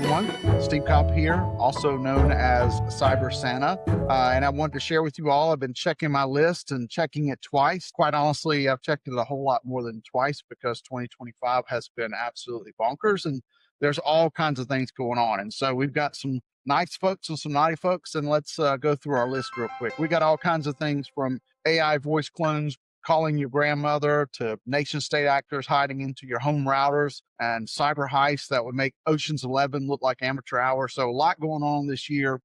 everyone. Steve Cobb here, also known as Cyber Santa. And I wanted to share with you all, I've been checking my list and checking it twice. Quite honestly, I've checked it a whole lot more than twice because 2025 has been absolutely bonkers and there's all kinds of things going on. And so we've got some nice folks and some naughty folks, and let's go through our list real quick. We got all kinds of things from AI voice clones, calling your grandmother, to nation state actors hiding into your home routers, and cyber heists that would make Ocean's 11 look like amateur hour. So a lot going on this year.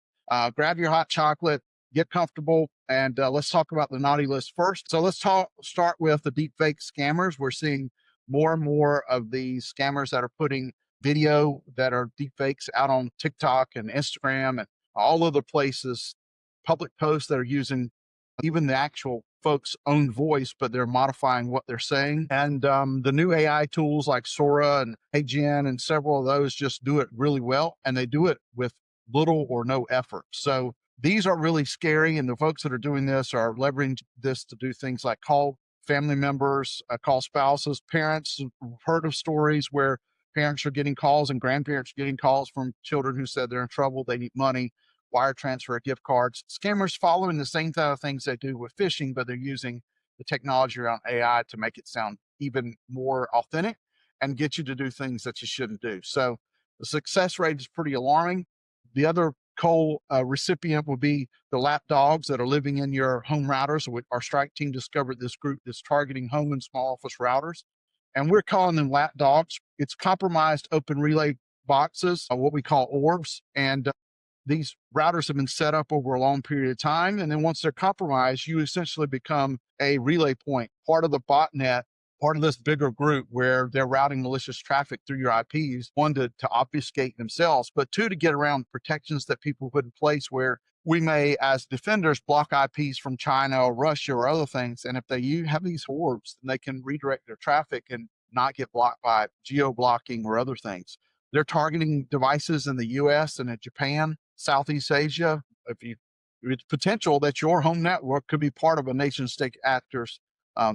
Grab your hot chocolate, get comfortable, and let's talk about the naughty list first. So let's start with the deepfake scammers. We're seeing more and more of these scammers that are putting video that are deepfakes out on TikTok and Instagram and all other places, public posts that are using even the actual folks' own voice, but they're modifying what they're saying. And the new AI tools like Sora and HeyGen and several of those just do it really well, and they do it with little or no effort. So these are really scary, and the folks that are doing this are leveraging this to do things like call family members, call spouses, parents. We've heard of stories where parents are getting calls and grandparents are getting calls from children who said they're in trouble, they need money, wire transfer, gift cards. Scammers following the same kind of things they do with phishing, but they're using the technology around AI to make it sound even more authentic and get you to do things that you shouldn't do. So the success rate is pretty alarming. The other recipient would be the lap dogs that are living in your home routers. Our strike team discovered this group that's targeting home and small office routers, and we're calling them lap dogs. It's compromised open relay boxes, what we call orbs, and these routers have been set up over a long period of time. And then once they're compromised, you essentially become a relay point, part of the botnet, part of this bigger group where they're routing malicious traffic through your IPs, one, to obfuscate themselves, but two, to get around protections that people put in place where we may, as defenders, block IPs from China or Russia or other things. And if you have these orbs, then they can redirect their traffic and not get blocked by geo-blocking or other things. They're targeting devices in the US and in Japan, Southeast Asia. It's potential that your home network could be part of a nation state actor's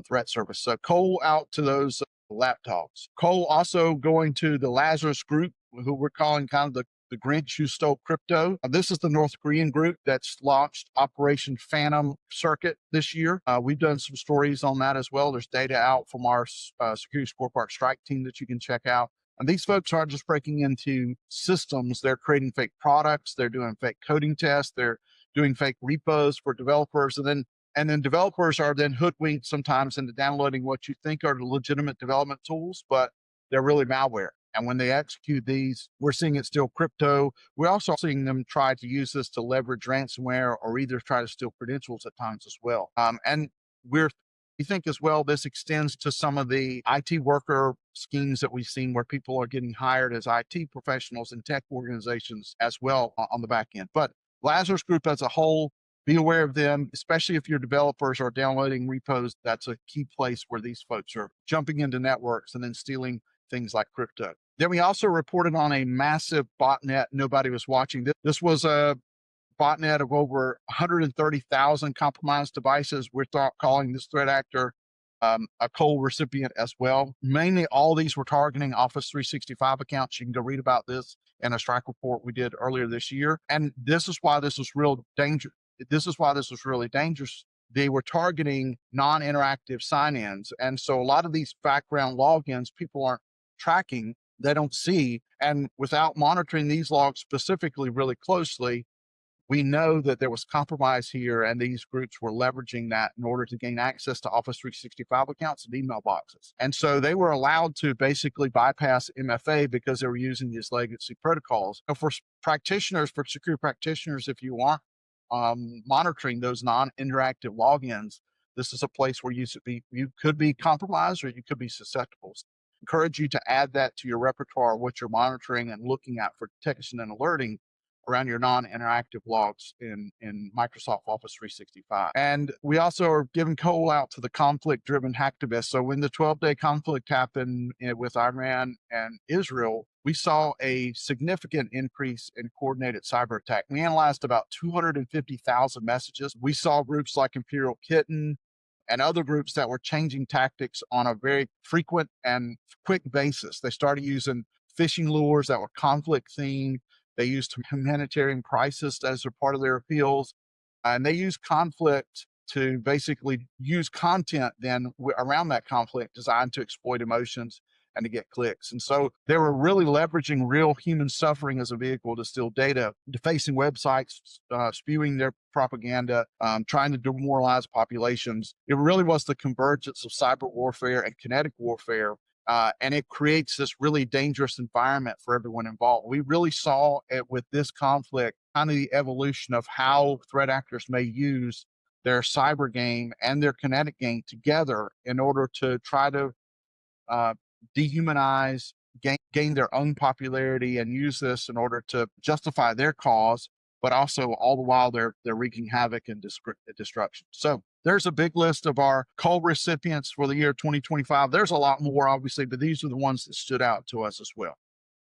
threat service. So coal out to those laptops. Coal also going to the Lazarus group, who we're calling kind of the Grinch who stole crypto. This is the North Korean group that's launched Operation Phantom Circuit this year. We've done some stories on that as well. There's data out from our Security Scorecard strike team that you can check out. And these folks aren't just breaking into systems. They're creating fake products. They're doing fake coding tests. They're doing fake repos for developers. And then developers are then hoodwinked sometimes into downloading what you think are legitimate development tools, but they're really malware. And when they execute these, we're seeing it's still crypto. We're also seeing them try to use this to leverage ransomware or either try to steal credentials at times as well. And we think as well, this extends to some of the IT worker schemes that we've seen where people are getting hired as IT professionals in tech organizations as well on the back end. But Lazarus Group as a whole, be aware of them, especially if your developers are downloading repos. That's a key place where these folks are jumping into networks and then stealing things like crypto. Then we also reported on a massive botnet nobody was watching. This was a botnet of over 130,000 compromised devices. We're calling this threat actor a coal recipient as well. Mainly all these were targeting Office 365 accounts. You can go read about this in a strike report we did earlier this year. And this is why this was real danger. This is why this was really dangerous. They were targeting non-interactive sign-ins. And so a lot of these background logins, people aren't tracking, they don't see. And without monitoring these logs specifically really closely, we know that there was compromise here, and these groups were leveraging that in order to gain access to Office 365 accounts and email boxes. And so they were allowed to basically bypass MFA because they were using these legacy protocols. So for practitioners, for security practitioners, if you aren't monitoring those non-interactive logins, this is a place where you could be compromised or you could be susceptible. Encourage you to add that to your repertoire, what you're monitoring and looking at for detection and alerting around your non-interactive logs in Microsoft Office 365. And we also are giving coal out to the conflict-driven hacktivists. So when the 12-day conflict happened with Iran and Israel, we saw a significant increase in coordinated cyber attack. We analyzed about 250,000 messages. We saw groups like Imperial Kitten and other groups that were changing tactics on a very frequent and quick basis. They started using phishing lures that were conflict themed. They used humanitarian crisis as a part of their appeals. And they use conflict to basically use content then around that conflict designed to exploit emotions and to get clicks. And so they were really leveraging real human suffering as a vehicle to steal data, defacing websites, spewing their propaganda, trying to demoralize populations. It really was the convergence of cyber warfare and kinetic warfare. And it creates this really dangerous environment for everyone involved. We really saw it with this conflict, kind of the evolution of how threat actors may use their cyber game and their kinetic game together in order to try to uh, dehumanize, gain their own popularity, and use this in order to justify their cause, but also all the while they're wreaking havoc and destruction. So there's a big list of our call recipients for the year 2025. There's a lot more, obviously, but these are the ones that stood out to us as well.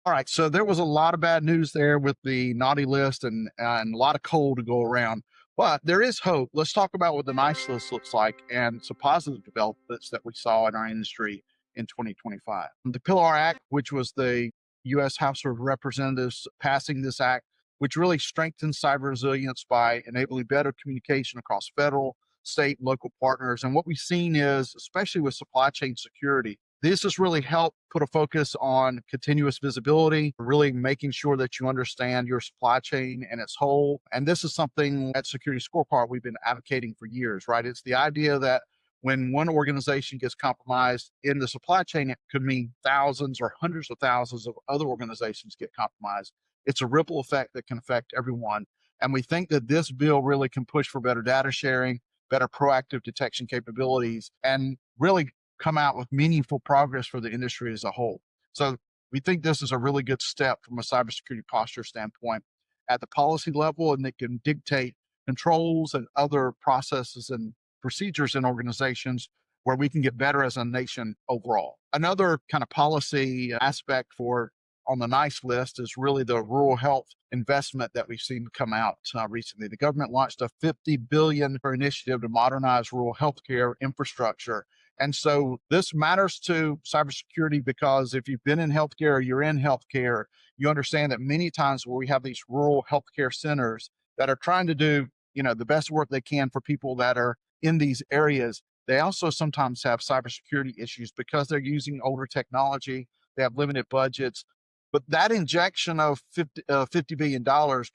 All right, so there was a lot of bad news there with the naughty list and a lot of coal to go around, but there is hope. Let's talk about what the nice list looks like and some positive developments that we saw in our industry in 2025. The Pillar Act, which was the U.S. House of Representatives passing this act, which really strengthens cyber resilience by enabling better communication across federal, state, local partners. And what we've seen is, especially with supply chain security, this has really helped put a focus on continuous visibility, really making sure that you understand your supply chain and its whole. And this is something at Security Scorecard we've been advocating for years, right? It's the idea that when one organization gets compromised in the supply chain, it could mean thousands or hundreds of thousands of other organizations get compromised. It's a ripple effect that can affect everyone. And we think that this bill really can push for better data sharing, better proactive detection capabilities, and really come out with meaningful progress for the industry as a whole. So we think this is a really good step from a cybersecurity posture standpoint at the policy level, and it can dictate controls and other processes and procedures in organizations where we can get better as a nation overall. Another kind of policy aspect for on the nice list is really the rural health investment that we've seen come out recently. The government launched a $50 billion initiative to modernize rural healthcare infrastructure. And so this matters to cybersecurity because if you've been in healthcare or you're in healthcare, you understand that many times where we have these rural healthcare centers that are trying to do, the best work they can for people that are in these areas, they also sometimes have cybersecurity issues because they're using older technology, they have limited budgets. But that injection of $50 billion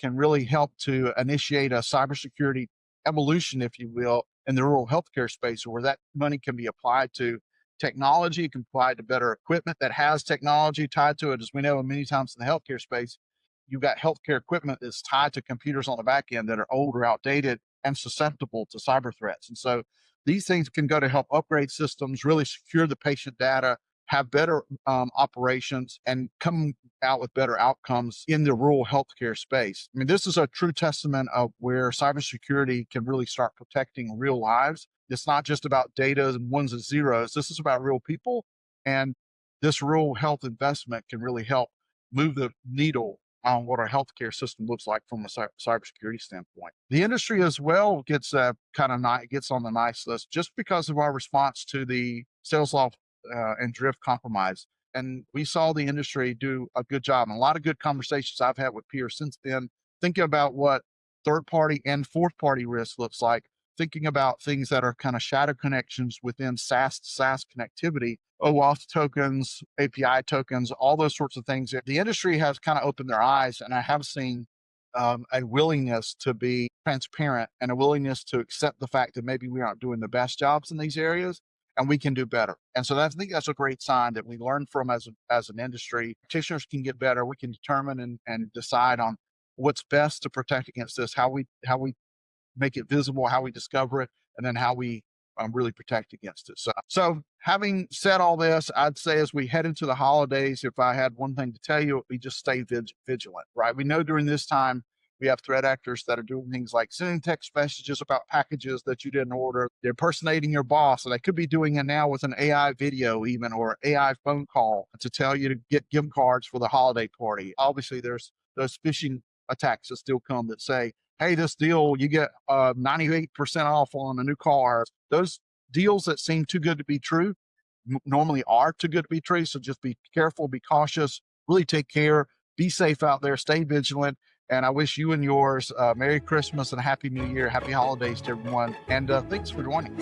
can really help to initiate a cybersecurity evolution, if you will, in the rural healthcare space, where that money can be applied to technology, can apply to better equipment that has technology tied to it. As we know, many times in the healthcare space, you've got healthcare equipment that's tied to computers on the back end that are old or outdated and susceptible to cyber threats. And so these things can go to help upgrade systems, really secure the patient data, have better operations, and come out with better outcomes in the rural healthcare space. I mean, this is a true testament of where cybersecurity can really start protecting real lives. It's not just about data and ones and zeros. This is about real people. And this rural health investment can really help move the needle on what our healthcare system looks like from a cybersecurity standpoint. The industry as well gets gets on the nice list just because of our response to the sales law and drift compromise. And we saw the industry do a good job. And a lot of good conversations I've had with peers since then, thinking about what third party and fourth party risk looks like, thinking about things that are kind of shadow connections within SaaS to SaaS connectivity, OAuth tokens, API tokens, all those sorts of things. The industry has kind of opened their eyes, and I have seen a willingness to be transparent and a willingness to accept the fact that maybe we aren't doing the best jobs in these areas and we can do better. And so I think that's a great sign that we learn from as an industry. Practitioners can get better. We can determine and decide on what's best to protect against this, how we make it visible, how we discover it, and then how we really protect against it. So having said all this, I'd say as we head into the holidays, if I had one thing to tell you, it would be just stay vigilant, right? We know during this time, we have threat actors that are doing things like sending text messages about packages that you didn't order. They're impersonating your boss, and they could be doing it now with an AI video even, or AI phone call to tell you to get gift cards for the holiday party. Obviously, there's those phishing attacks that still come that say, hey, this deal, you get 98% off on a new car. Those deals that seem too good to be true normally are too good to be true. So just be careful, be cautious, Really take care. Be safe out there. Stay vigilant. And I wish you and yours Merry Christmas and a Happy New Year. Happy holidays to everyone. And thanks for joining.